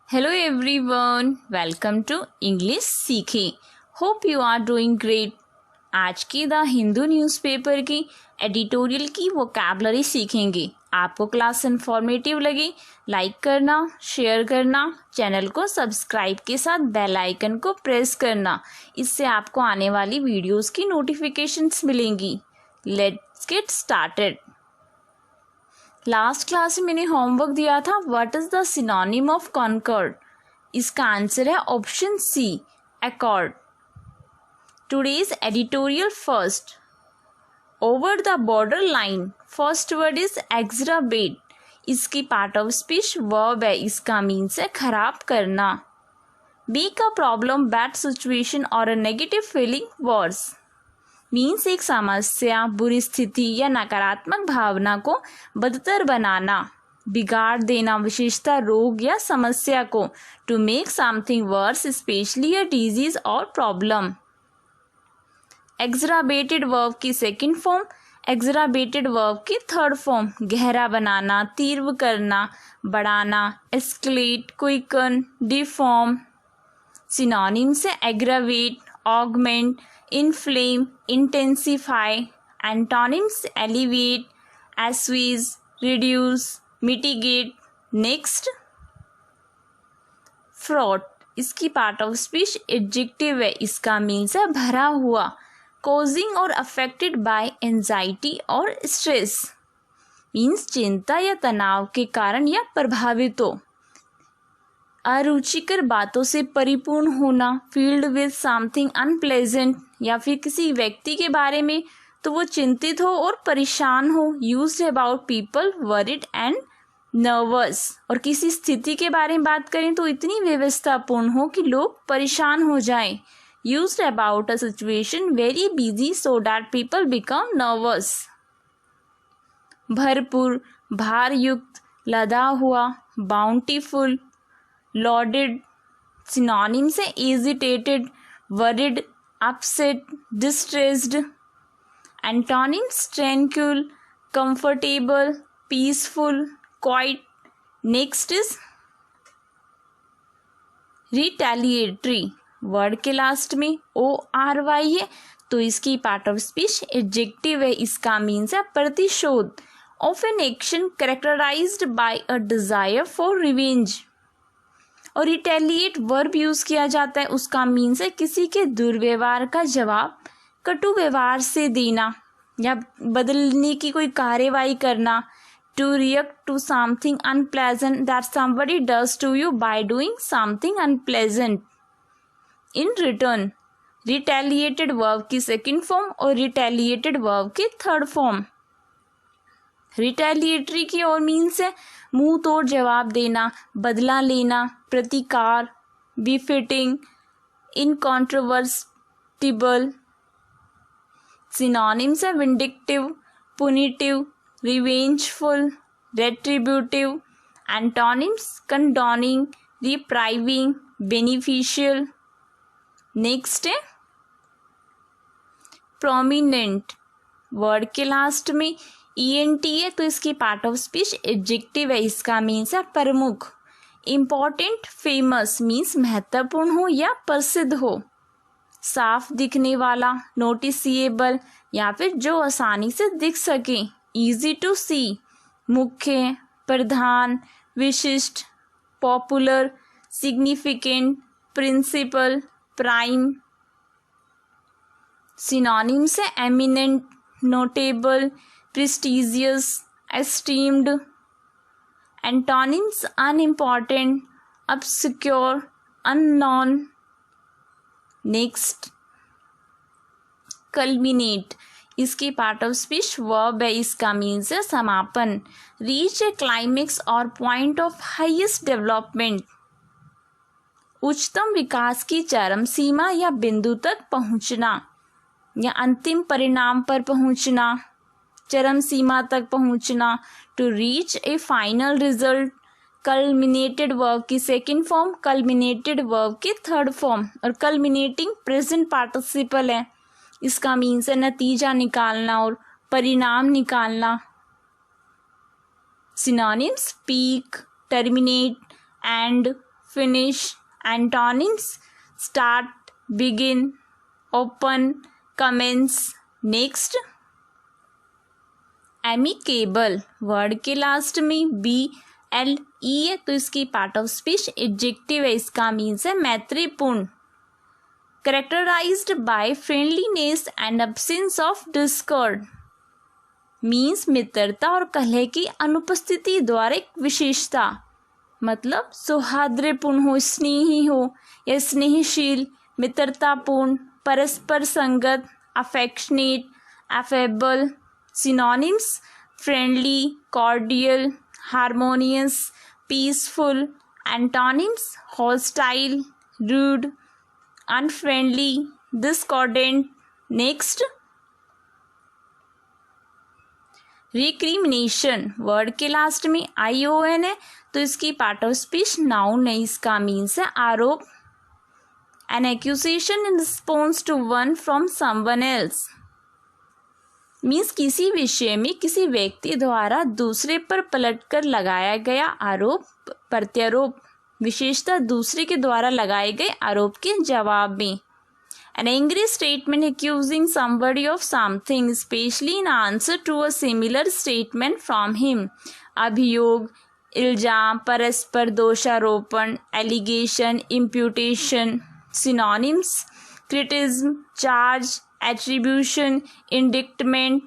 Hello everyone, welcome to English सीखें. Hope you are doing great. आज की the Hindu newspaper की एडिटोरियल की वोकैबलरी सीखेंगे. आपको क्लास इन्फॉर्मेटिव लगे लाइक करना, शेयर करना, चैनल को सब्सक्राइब के साथ बेल आइकन को प्रेस करना. इससे आपको आने वाली वीडियोस की नोटिफिकेशंस मिलेंगी. Let's get started. Last class में मैंने होमवर्क दिया था what is the synonym of concord. इसका आंसर है option C, accord. Today's editorial first. Over the border line. First word is exacerbate. इसकी पार्ट ऑफ स्पीच वर्ब है. इसका means है खराब करना. Make a problem, bad situation or a negative feeling worse. Means एक समस्या, बुरी स्थिति या नकारात्मक भावना को बदतर बनाना, बिगाड़ देना, विशेषता रोग या समस्या को. To make something worse, specially a disease और प्रॉब्लम. एक्सराबेटेड वर्ब की सेकंड फॉर्म, एक्सराबेटेड वर्ब की थर्ड फॉर्म. गहरा बनाना, तीव्र करना, बढ़ाना, एस्केलेट, क्विकन, डिफॉर्म. सिनोनिम्स से aggravate, augment, inflame, intensify. Antonyms elevate, assuage, reduce, mitigate. Next, fraught. इसकी पार्ट ऑफ स्पीच एडजेक्टिव है. इसका मीन्स है भरा हुआ. causing और affected by anxiety और stress. मीन्स चिंता या तनाव के कारण या प्रभावित हो. अरुचिकर बातों से परिपूर्ण होना, फील्ड विद समथिंग अनप्लेजेंट. या फिर किसी व्यक्ति के बारे में तो वो चिंतित हो और परेशान हो. Used about people worried and nervous. और किसी स्थिति के बारे में बात करें तो इतनी व्यवस्थापूर्ण हो कि लोग परेशान हो जाएं. Used about a situation very busy so that people become nervous. भरपूर, भारयुक्त, लदा हुआ, बाउंटीफुल, लॉडेड. सिनोनिम से agitated, worried, upset, distressed. Antonyms tranquil, comfortable, peaceful, quite. Next is retaliatory. Word के लास्ट में ORY है तो इसकी पार्ट ऑफ स्पीच एडजेक्टिव है. इसका मीन्स है प्रतिशोध. Of an action characterised by a desire for revenge. और रिटेलिएट वर्ब यूज किया जाता है. उसका मीन्स है किसी के दुर्व्यवहार का जवाब कटु व्यवहार से देना या बदलने की कोई कार्यवाही करना. To react to something unpleasant that somebody does to you by doing something unpleasant in return. Retaliated verb की सेकंड फॉर्म और रिटेलिएटेड वर्ब की थर्ड फॉर्म. रिटेलिएटरी की और मीन्स है मुंह तोड़ जवाब देना, बदला लेना, प्रतिकार, बिफिटिंग, इनकॉन्ट्रोवर्टिबल. सिनोनिम्स है vindictive, punitive, revengeful, retributive. Antonyms condoning, reprieving, beneficial. Next है प्रोमिनेंट. वर्ड के लास्ट में ENT है तो इसकी पार्ट ऑफ स्पीच एडजेक्टिव है. इसका मीन्स है प्रमुख. इम्पॉर्टेंट, फेमस मीन्स महत्वपूर्ण हो या प्रसिद्ध हो. साफ दिखने वाला, नोटिसिएबल या फिर जो आसानी से दिख सके. इजी टू सी, मुख्य, प्रधान, विशिष्ट, popular, significant, principal, prime. Synonyms है eminent, notable, prestigious, esteemed. Antonyms unimportant, obscure, unknown. Next, culminate. इसकी पार्ट ऑफ स्पीच वर्ब है. इसका मीन्स है समापन. रीच ए क्लाइमेक्स और पॉइंट ऑफ हाईएस्ट डेवलपमेंट. उच्चतम विकास की चरम सीमा या बिंदु तक पहुंचना या अंतिम परिणाम पर पहुंचना, चरम सीमा तक पहुंचना. To reach a final result. Culminated verb की सेकंड फॉर्म, कल्मिनेटेड वर्ब की थर्ड फॉर्म. और कल्मिनेटिंग प्रेजेंट पार्टिसिपल है. इसका मीन्स है नतीजा निकालना और परिणाम निकालना. Synonyms peak, terminate, end, finish. Antonyms: start, begin, open, commence. Next. Amicable, word के लास्ट में BLE है तो इसकी पार्ट ऑफ स्पीच एडजेक्टिव है, इसका मीन्स है मैत्रीपूर्ण. Characterised by friendliness and absence of discord, means मित्रता और कलह की अनुपस्थिति द्वारा एक विशेषता, मतलब सौहार्दपूर्ण हो, स्नेही हो या स्नेहशील, मित्रतापूर्ण, परस्पर संगत, affectionate, affable. Synonyms: friendly, cordial, harmonious, peaceful. Antonyms: hostile, rude, unfriendly, discordant. Next. recrimination, word के लास्ट में ION है तो इसकी पार्ट ऑफ स्पीच नाउन है, इसका मीन्स है आरोप. an accusation in response to one from someone else, means किसी विषय में किसी व्यक्ति द्वारा दूसरे पर पलटकर लगाया गया आरोप, प्रत्यारोप, विशेषतः दूसरे के द्वारा लगाए गए आरोप के जवाब में. An angry statement accusing somebody of something, especially in answer to a similar statement from him. अभियोग, इल्जाम, परस्पर दोषारोपण, allegation, imputation. Synonyms: criticism, charge, attribution, indictment.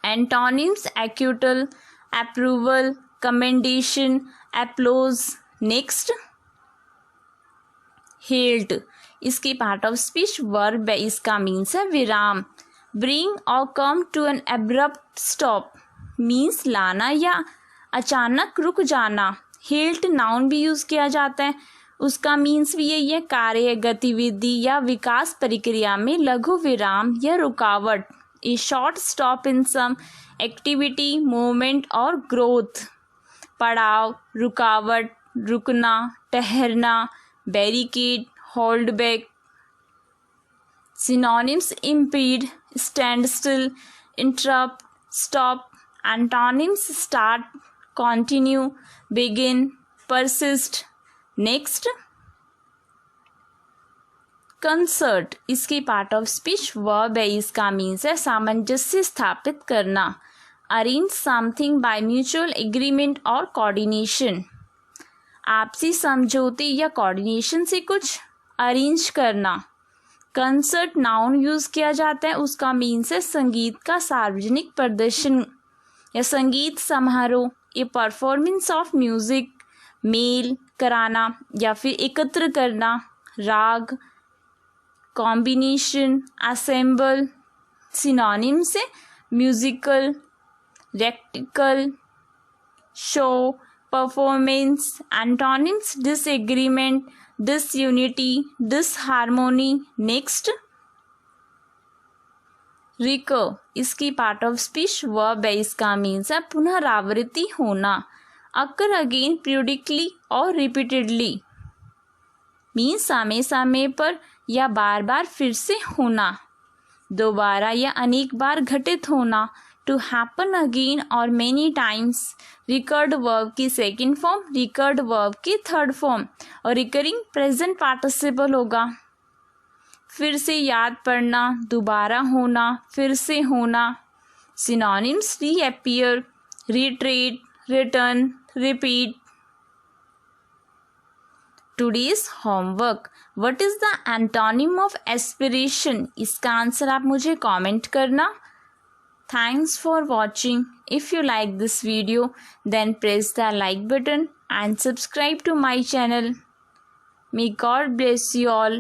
Antonyms: acquittal, approval, commendation, applause. Next. halt, इसकी पार्ट ऑफ स्पीच वर्ब है, इसका means है विराम. bring or come to an abrupt stop, means लाना या अचानक रुक जाना. halt नाउन भी यूज किया जाता है, उसका मीन्स भी यही है, कार्य, गतिविधि या विकास प्रक्रिया में लघु विराम या रुकावट. A short stop in some activity, movement और ग्रोथ. पड़ाव, रुकावट, रुकना, ठहरना, barricade, hold back. Synonyms: impede, stand still, interrupt, stop. Antonyms: start, continue, begin, persist. Next. Concert, इसकी पार्ट ऑफ स्पीच वर्ब है, इसका मीन्स है सामंजस्य स्थापित करना. Arrange something by mutual agreement और कोऑर्डिनेशन, आपसी समझौते या कोऑर्डिनेशन से कुछ अरेंज करना. कंसर्ट नाउन यूज किया जाता है, उसका मीन्स है संगीत का सार्वजनिक प्रदर्शन या संगीत समारोह. ए परफॉर्मेंस ऑफ म्यूजिक, मेल कराना या फिर एकत्र करना. राग, कॉम्बिनेशन, असेंबल. सिनोनिम्स है musical, recital, show, performance. Antonyms: disagreement, disunity, disharmony. Next. Recur, इसकी पार्ट ऑफ स्पीच वर्ब है, इसका मीन्स है पुनरावृत्ति होना. अकर अगेन, पीरियडिकली और रिपीटेडली, मीन्स समय समय पर या बार बार फिर से होना. दोबारा या अनेक बार घटित होना. टू हैपन अगेन और मेनी टाइम्स. रिकर्ड वर्ब की सेकेंड फॉर्म, रिकर्ड वर्ब की थर्ड फॉर्म और रिकरिंग प्रेजेंट पार्टिसिपल होगा. फिर से याद पड़ना, दोबारा होना, फिर से होना. Synonyms: reappear, retreat, return, repeat. Today's homework. What is the antonym of aspiration? इसका आंसर आप मुझे कमेंट करना. Thanks for watching. If you like this video, then press the like button and subscribe to my channel. May God bless you all.